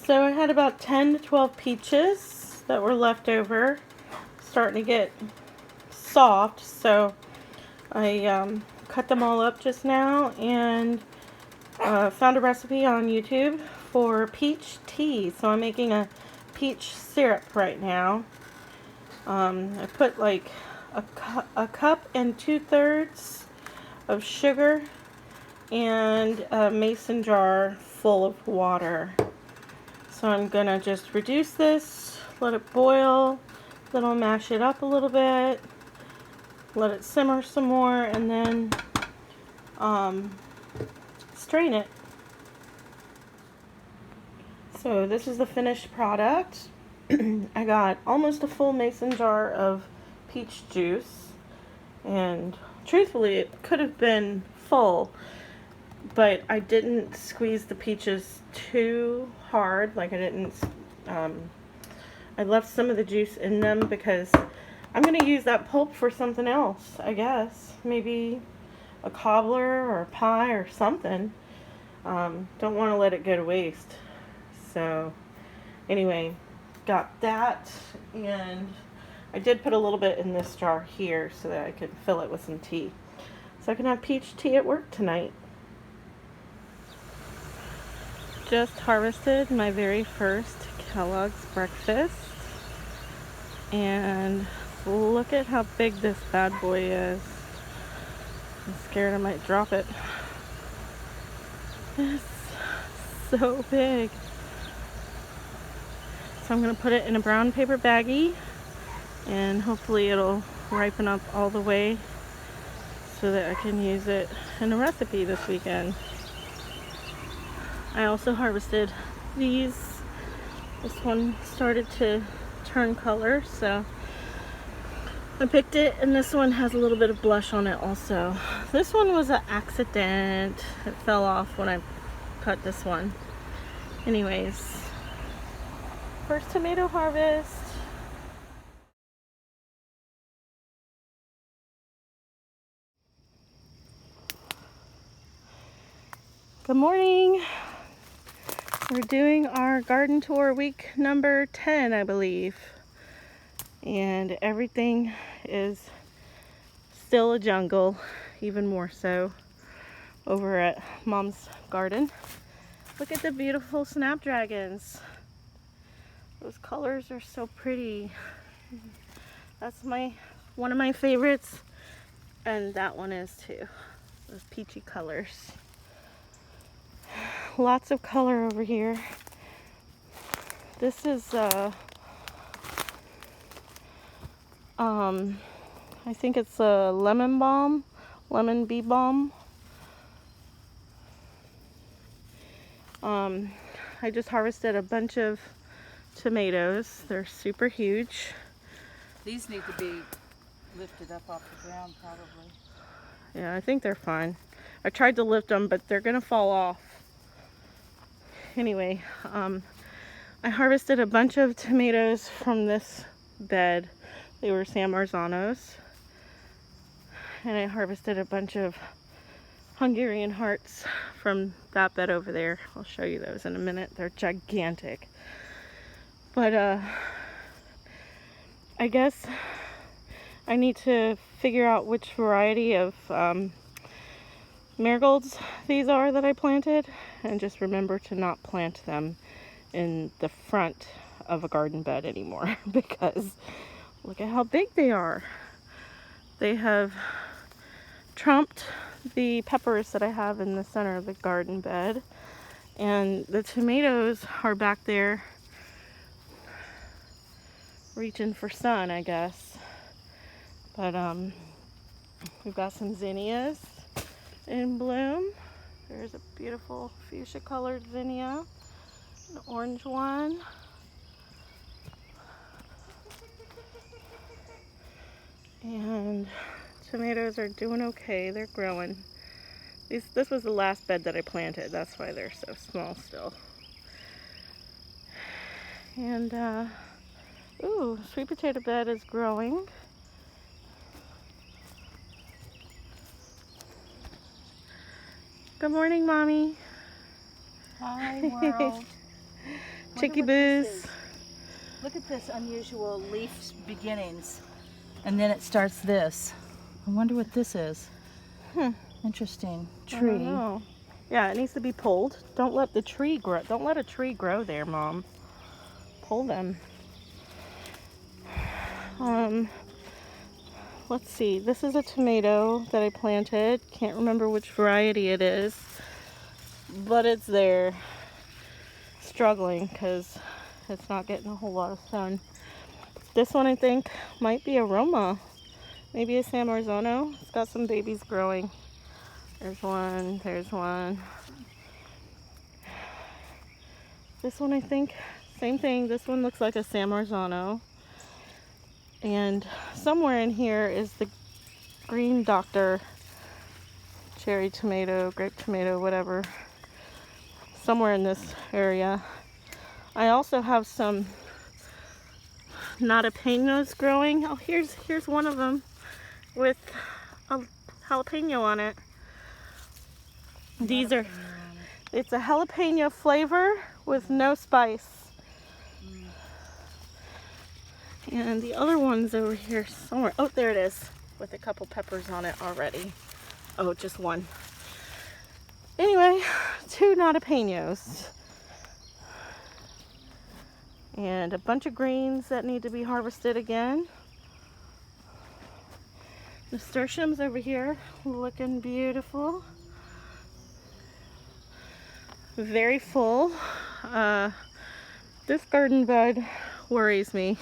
So I had about 10 to 12 peaches that were left over, starting to get soft, so I cut them all up just now and found a recipe on YouTube for peach tea. So I'm making a peach syrup right now. I put like a cup and 2/3 of sugar and a mason jar full of water. So I'm gonna just reduce this, let it boil, then I'll mash it up a little bit, let it simmer some more, and then strain it. So this is the finished product. I got almost a full mason jar of peach juice, and truthfully it could have been full, but I didn't squeeze the peaches too hard. Like I left some of the juice in them because I'm going to use that pulp for something else, I guess. Maybe a cobbler or a pie or something. Don't want to let it go to waste. So anyway, got that, and I did put a little bit in this jar here so that I could fill it with some tea. So I can have peach tea at work tonight. Just harvested my very first Kellogg's breakfast, and look at how big this bad boy is. I'm scared I might drop it. It's so big. So I'm going to put it in a brown paper baggie, and hopefully it'll ripen up all the way so that I can use it in a recipe this weekend. I also harvested these. This one started to turn color, so I picked it, and this one has a little bit of blush on it also. This one was an accident. It fell off when I cut this one. Anyways, first tomato harvest. Good morning. We're doing our garden tour week number 10, I believe. And everything is still a jungle, even more so over at Mom's garden. Look at the beautiful snapdragons. Those colors are so pretty. That's one of my favorites, and that one is too. Those peachy colors. Lots of color over here. This is I think it's a lemon bee balm. I just harvested a bunch of tomatoes. They're super huge. These need to be lifted up off the ground probably. Yeah, I think they're fine. I tried to lift them, but they're gonna fall off. Anyway, I harvested a bunch of tomatoes from this bed. They were San Marzanos. And I harvested a bunch of Hungarian hearts from that bed over there. I'll show you those in a minute. They're gigantic. But I guess I need to figure out which variety of marigolds these are that I planted, and just remember to not plant them in the front of a garden bed anymore because look at how big they are. They have trumped the peppers that I have in the center of the garden bed, and the tomatoes are back there reaching for sun, I guess. But we've got some zinnias in bloom. There's a beautiful fuchsia colored zinnia, an orange one, and tomatoes are doing okay. They're growing. This was the last bed that I planted. That's why they're so small still. And ooh, sweet potato bed is growing. Good morning, Mommy. Hi, world. Chicky what this boos. is. Look at this unusual leaf beginnings. And then it starts this. I wonder what this is. Interesting. I don't Tree. know. Yeah, it needs to be pulled. Don't let the tree grow. Don't let a tree grow there, Mom. Pull them. Let's see. This is a tomato that I planted. Can't remember which variety it is, but it's there. Struggling because it's not getting a whole lot of sun. This one I think might be a Roma. Maybe a San Marzano. It's got some babies growing. There's one. There's one. This one I think, same thing. This one looks like a San Marzano. And somewhere in here is the green doctor cherry tomato, grape tomato, whatever. Somewhere in this area. I also have some jalapenos growing. Oh, here's one of them with a jalapeno on it. These are, it's a jalapeno flavor with no spice. And the other one's over here somewhere. Oh, there it is, with a couple peppers on it already. Oh, just one. Anyway, 2 jalapenos. And a bunch of greens that need to be harvested again. Nasturtiums over here, looking beautiful. Very full. This garden bed worries me.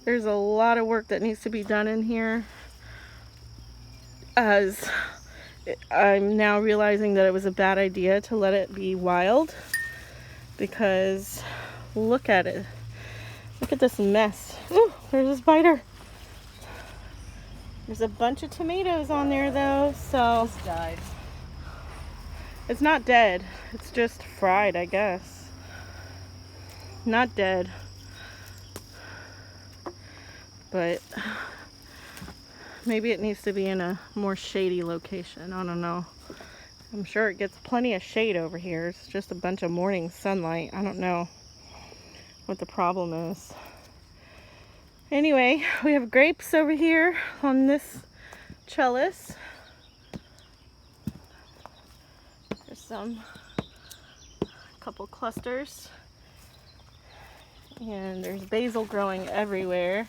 There's a lot of work that needs to be done in here, as I'm now realizing that it was a bad idea to let it be wild, because look at it. Look at this mess. Ooh, there's a spider. There's a bunch of tomatoes on there though, so This died. it's not dead. It's just fried, I guess. Not dead. But maybe it needs to be in a more shady location. I don't know. I'm sure it gets plenty of shade over here. It's just a bunch of morning sunlight. I don't know what the problem is. Anyway, we have grapes over here on this trellis. There's some, couple clusters. And there's basil growing everywhere.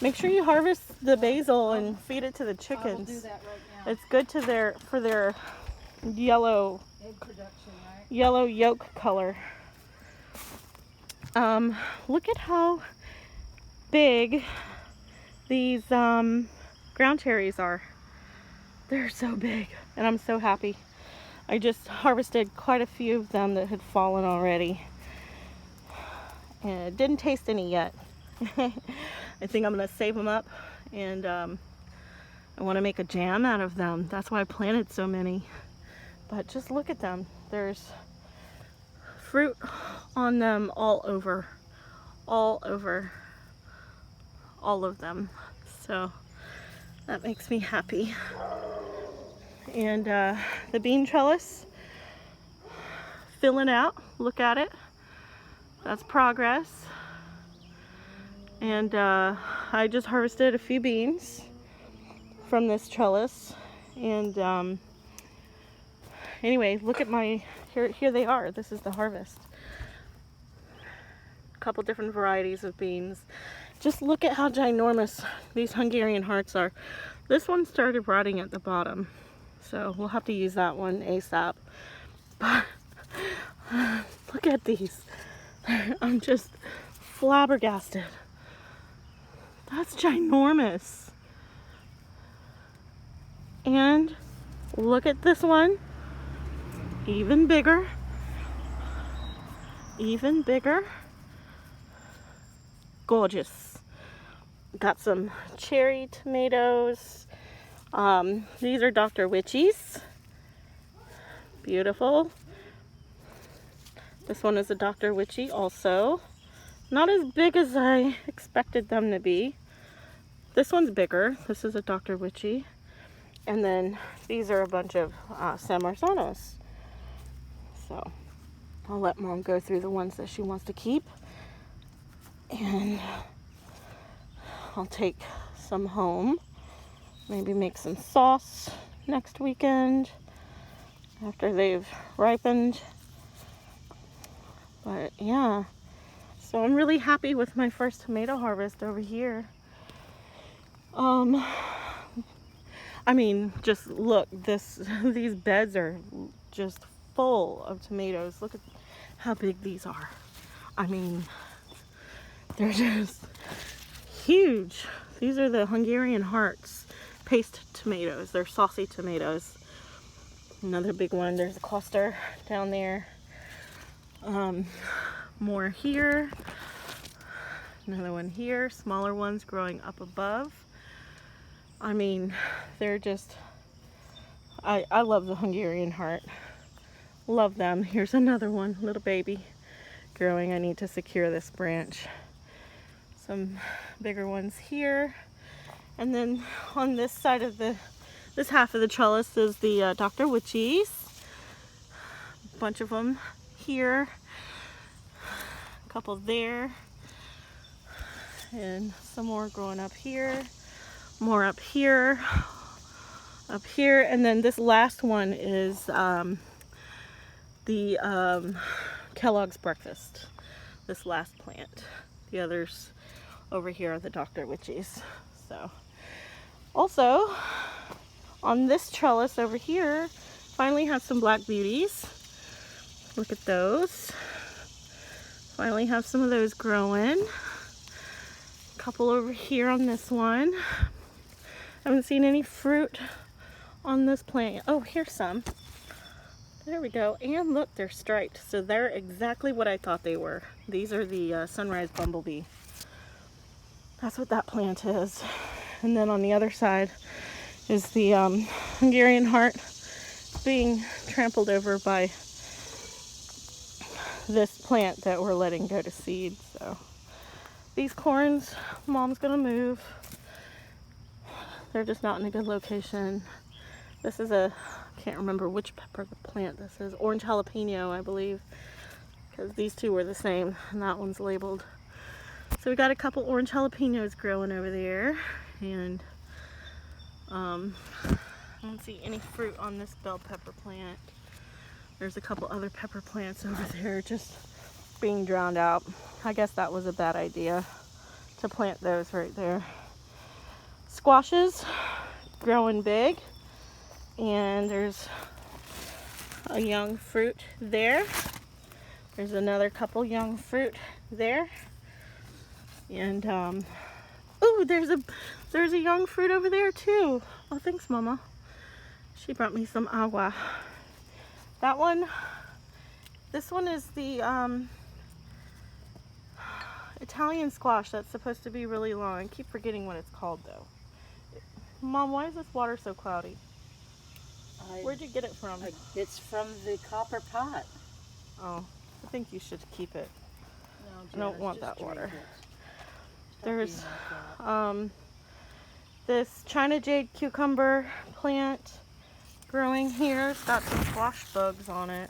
Make sure you harvest the basil and feed it to the I will chickens. do that right now. It's good to for their yellow Egg production, right? yellow yolk color. Look at how big these ground cherries are. They're so big, and I'm so happy. I just harvested quite a few of them that had fallen already, and it didn't taste any yet. I think I'm gonna save them up, and I want to make a jam out of them. That's why I planted so many. But just look at them. There's fruit on them all over all of them. So that makes me happy. And the bean trellis, filling out. Look at it. That's progress. And I just harvested a few beans from this trellis. And anyway, look at my, here they are. This is the harvest. A couple different varieties of beans. Just look at how ginormous these Hungarian hearts are. This one started rotting at the bottom, so we'll have to use that one ASAP. But look at these. I'm just flabbergasted. That's ginormous. And look at this one. Even bigger. Even bigger. Gorgeous. Got some cherry tomatoes. These are Dr. Witchies. Beautiful. This one is a Dr. Witchy also. Not as big as I expected them to be. This one's bigger. This is a Dr. Witchy. And then these are a bunch of San Marzanos. So I'll let Mom go through the ones that she wants to keep. And I'll take some home. Maybe make some sauce next weekend after they've ripened. But yeah, so I'm really happy with my first tomato harvest over here. I mean, just look, these beds are just full of tomatoes. Look at how big these are. I mean, they're just huge. These are the Hungarian Hearts paste tomatoes. They're saucy tomatoes. Another big one. There's a cluster down there. More here. Another one here. Smaller ones growing up above. I mean, they're just, I love the Hungarian Heart. Love them. Here's another one, little baby growing. I need to secure this branch. Some bigger ones here. And then on this side of this half of the trellis is the Dr. Witchies. A bunch of them here. A couple there. And some more growing up here. More up here. Up here. And then this last one is the Kellogg's Breakfast. This last plant. The others over here are the Dr. Witchies. So, also on this trellis over here, finally have some black beauties. Look at those. Finally have some of those growing. A couple over here on this one. Haven't seen any fruit on this plant. Oh, here's some. There we go. And look, they're striped. So they're exactly what I thought they were. These are the sunrise bumblebee. That's what that plant is. And then on the other side is the Hungarian Heart being trampled over by this plant that we're letting go to seed. So these corns, Mom's gonna move. They're just not in a good location. This is I can't remember which pepper the plant this is. Orange jalapeno, I believe, because these two were the same and that one's labeled. So we got a couple orange jalapenos growing over there, and I don't see any fruit on this bell pepper plant. There's a couple other pepper plants over there just being drowned out. I guess that was a bad idea to plant those right there. Squashes growing big, and there's a young fruit there. There's another couple young fruit there. And oh, there's a young fruit over there too. Oh, thanks, Mama. She brought me some agua. That one, this one is the Italian squash that's supposed to be really long. I keep forgetting what it's called though. Mom, why is this water so cloudy? Where'd you get it from? It's from the copper pot. Oh, I think you should keep it. No, I don't want that water. There's Like this China Jade cucumber plant growing here. It's got some squash bugs on it.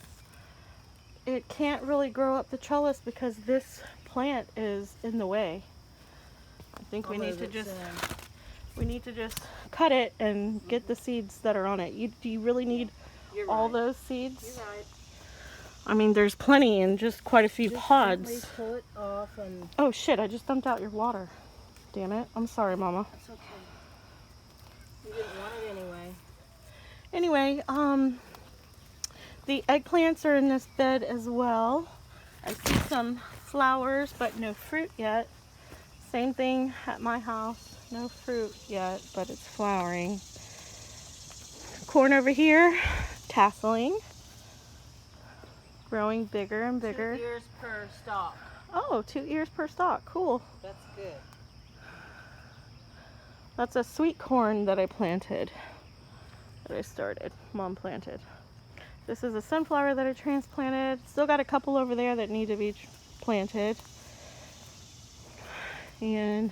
It can't really grow up the trellis because this plant is in the way. I think we need to just cut it and get the seeds that are on it. Do you really need all those seeds? You're right. I mean, there's plenty and just quite a few pods. Just pull it off and... Oh shit, I just dumped out your water. Damn it. I'm sorry, Mama. That's okay. You didn't want it anyway. Anyway, the eggplants are in this bed as well. I see some flowers, but no fruit yet. Same thing at my house. No fruit yet, but it's flowering. Corn over here, tasseling. Growing bigger and bigger. 2 ears per stalk. Oh, 2 ears per stalk. Cool. That's good. That's a sweet corn that I planted. That I started. Mom planted. This is a sunflower that I transplanted. Still got a couple over there that need to be planted. And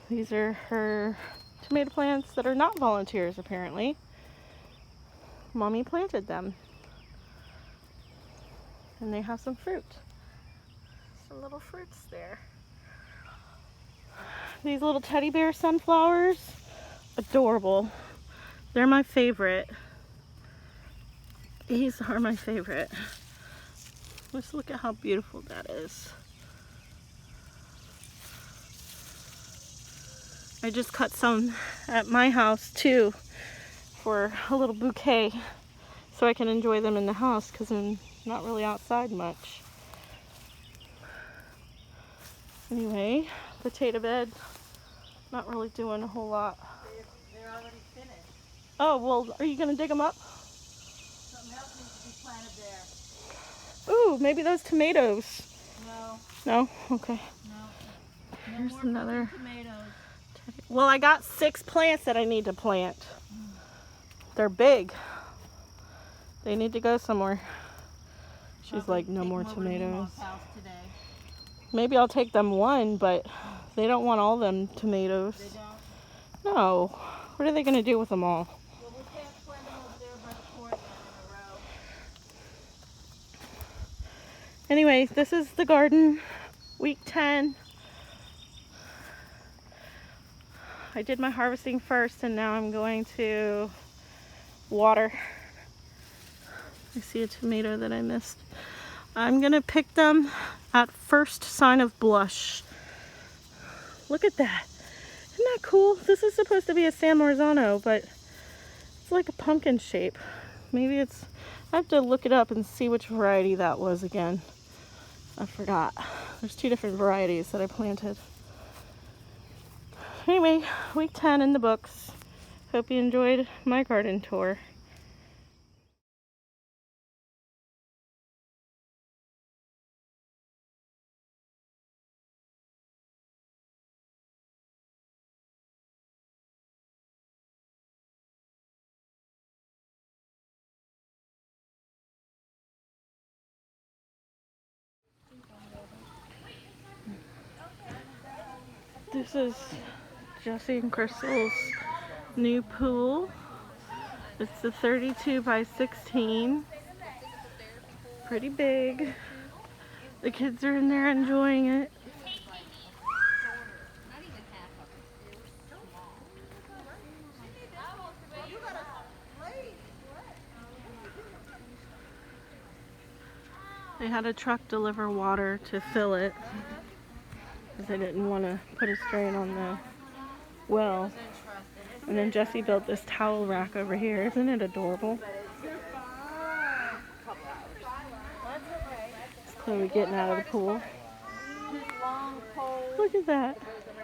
these are her tomato plants that are not volunteers apparently. Mommy planted them. And they have some fruit. Some little fruits there. These little teddy bear sunflowers, adorable. They're my favorite. These are my favorite. Let's look at how beautiful that is. I just cut some at my house too for a little bouquet so I can enjoy them in the house because I'm not really outside much. Anyway, potato bed, not really doing a whole lot. They're already finished. Oh, well, are you going to dig them up? Something else needs to be planted there. Ooh, maybe those tomatoes. No, No? Okay. no. Here's more another. tomatoes. Well, I got 6 plants that I need to plant. They're big. They need to go somewhere. She's like, no more tomatoes. Maybe I'll take them one, but they don't want all them tomatoes. They don't? No. What are they going to do with them all? Well, we can't plant them over there by the courtyard in a row. Anyway, this is the garden, week 10. I did my harvesting first and now I'm going to water. I see a tomato that I missed. I'm gonna pick them at first sign of blush. Look at that. Isn't that cool? This is supposed to be a San Marzano, but it's like a pumpkin shape. Maybe it's, I have to look it up and see which variety that was again. I forgot. There's 2 different varieties that I planted. Anyway, week 10 in the books. Hope you enjoyed my garden tour. This is Jesse and Crystal's new pool. It's the 32 by 16. Pretty big. The kids are in there enjoying it. They had a truck deliver water to fill it because they didn't want to put a strain on the well. And then Jesse built this towel rack over here. Isn't it adorable? It's Chloe getting out of the pool. Look at that.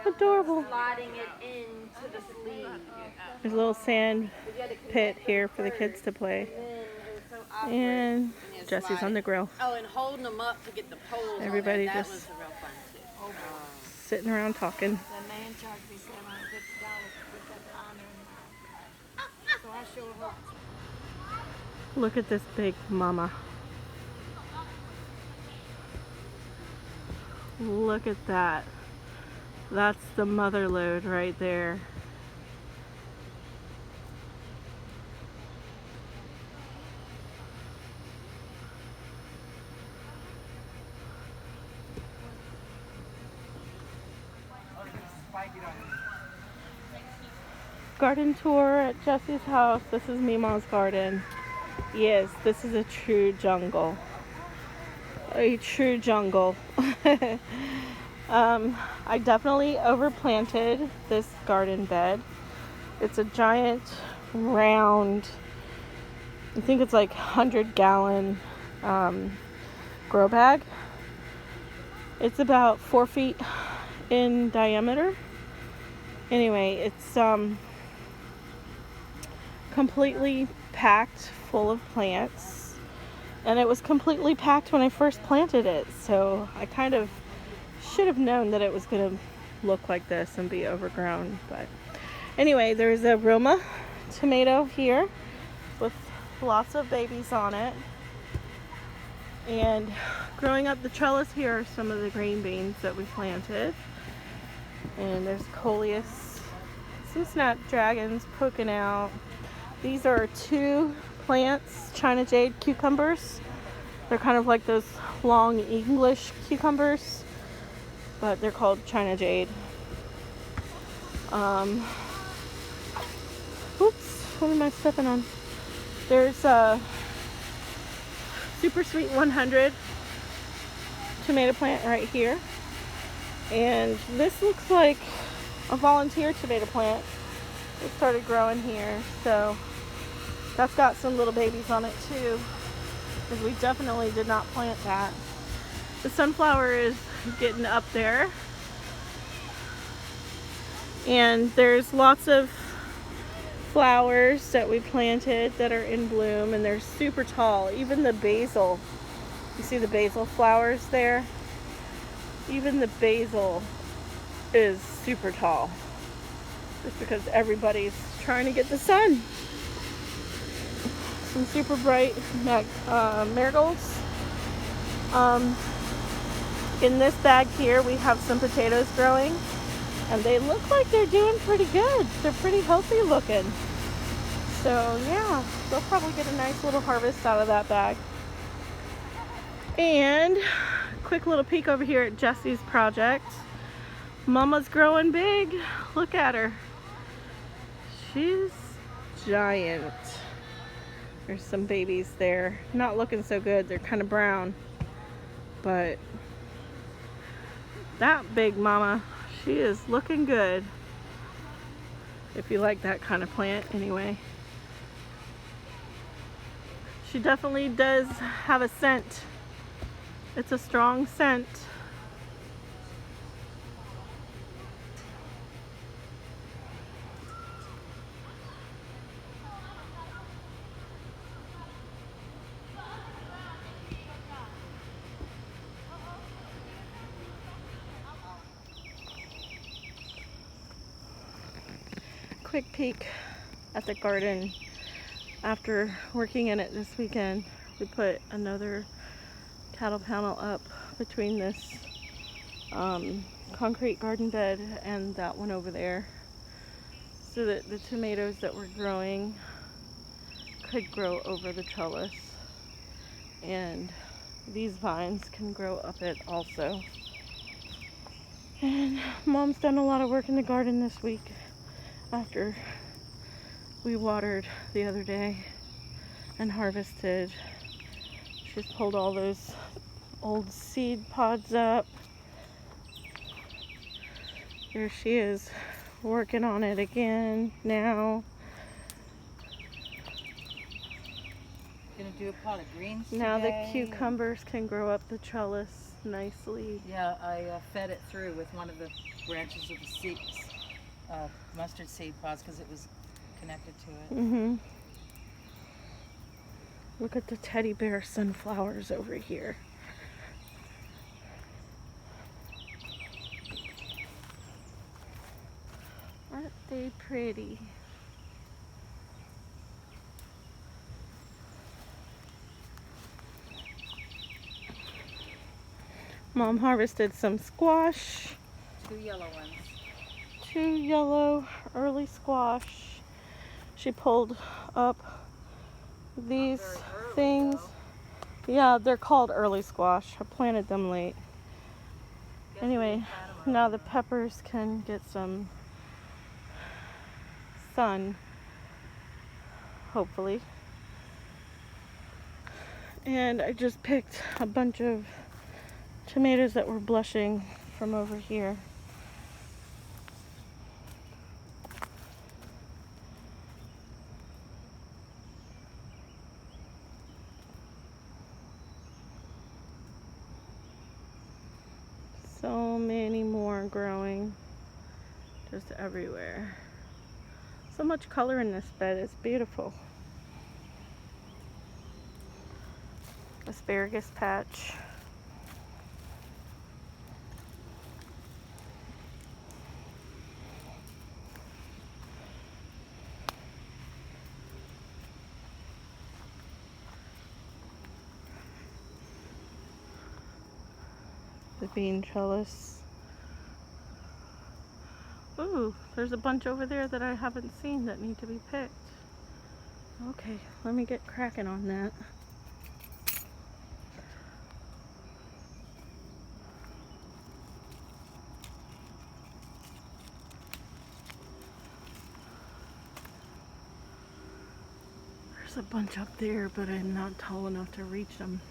Adorable. Sliding it into the sleeve. There's a little sand pit here for the kids to play. And Jesse's on the grill. Oh, and holding them up to get the poles. Everybody on there. just That was real fun too. sitting around talking. The man charged me $750 to put that on there. So I sure hope. Look at this big mama. Look at that. That's the mother load right there. Garden tour at Jesse's house. This is Mima's garden. Yes, this is a true jungle. A true jungle. I definitely overplanted this garden bed. It's a giant round, I think it's like 100-gallon grow bag. It's about 4 feet in diameter. Anyway, it's completely packed full of plants, and it was completely packed when I first planted it, so I kind of should have known that it was going to look like this and be overgrown. But anyway, there's a Roma tomato here with lots of babies on it, and growing up the trellis here are some of the green beans that we planted, and there's coleus, some snapdragons poking out. These are 2 plants, China jade cucumbers. They're kind of like those long English cucumbers, but they're called China Jade. Oops, what am I stepping on? There's a Super Sweet 100 tomato plant right here. And this looks like a volunteer tomato plant. It started growing here, so that's got some little babies on it too, because we definitely did not plant that. The sunflower is getting up there, and there's lots of flowers that we planted that are in bloom, and they're super tall. Even the basil, you see the basil flowers there? Even the basil is super tall, just because everybody's trying to get the sun. Some super bright marigolds. In this bag here we have some potatoes growing, and they look like they're doing pretty good. They're pretty healthy looking. So yeah, they'll probably get a nice little harvest out of that bag. And quick little peek over here at Jesse's project. Mama's growing big. Look at her. She's giant. There's some babies there. Not looking so good. They're kind of brown. But that big mama, she is looking good. If you like that kind of plant anyway. She definitely does have a scent. It's a strong scent. Quick peek at the garden. After working in it this weekend, we put another cattle panel up between this concrete garden bed and that one over there, so that the tomatoes that we're growing could grow over the trellis, and these vines can grow up it also. And Mom's done a lot of work in the garden this week after we watered the other day and harvested. She's pulled all those old seed pods up. Here she is working on it again now. Gonna do a pot of greens Now today. the cucumbers can grow up the trellis nicely. Yeah, I fed it through with one of the branches of the seeds, mustard seed pods, because it was connected to it. Look at the teddy bear sunflowers over here. Aren't they pretty? Mom harvested some squash. 2 yellow ones. 2 yellow early squash. She pulled up these things. Yeah, they're called early squash. I planted them late. Anyway, now the peppers can get some sun, hopefully. And I just picked a bunch of tomatoes that were blushing from over here. So many more growing just everywhere. So much color in this bed. It's beautiful. Asparagus patch. The bean trellis. Ooh, there's a bunch over there that I haven't seen that need to be picked. Okay, let me get cracking on that. There's a bunch up there, but I'm not tall enough to reach them.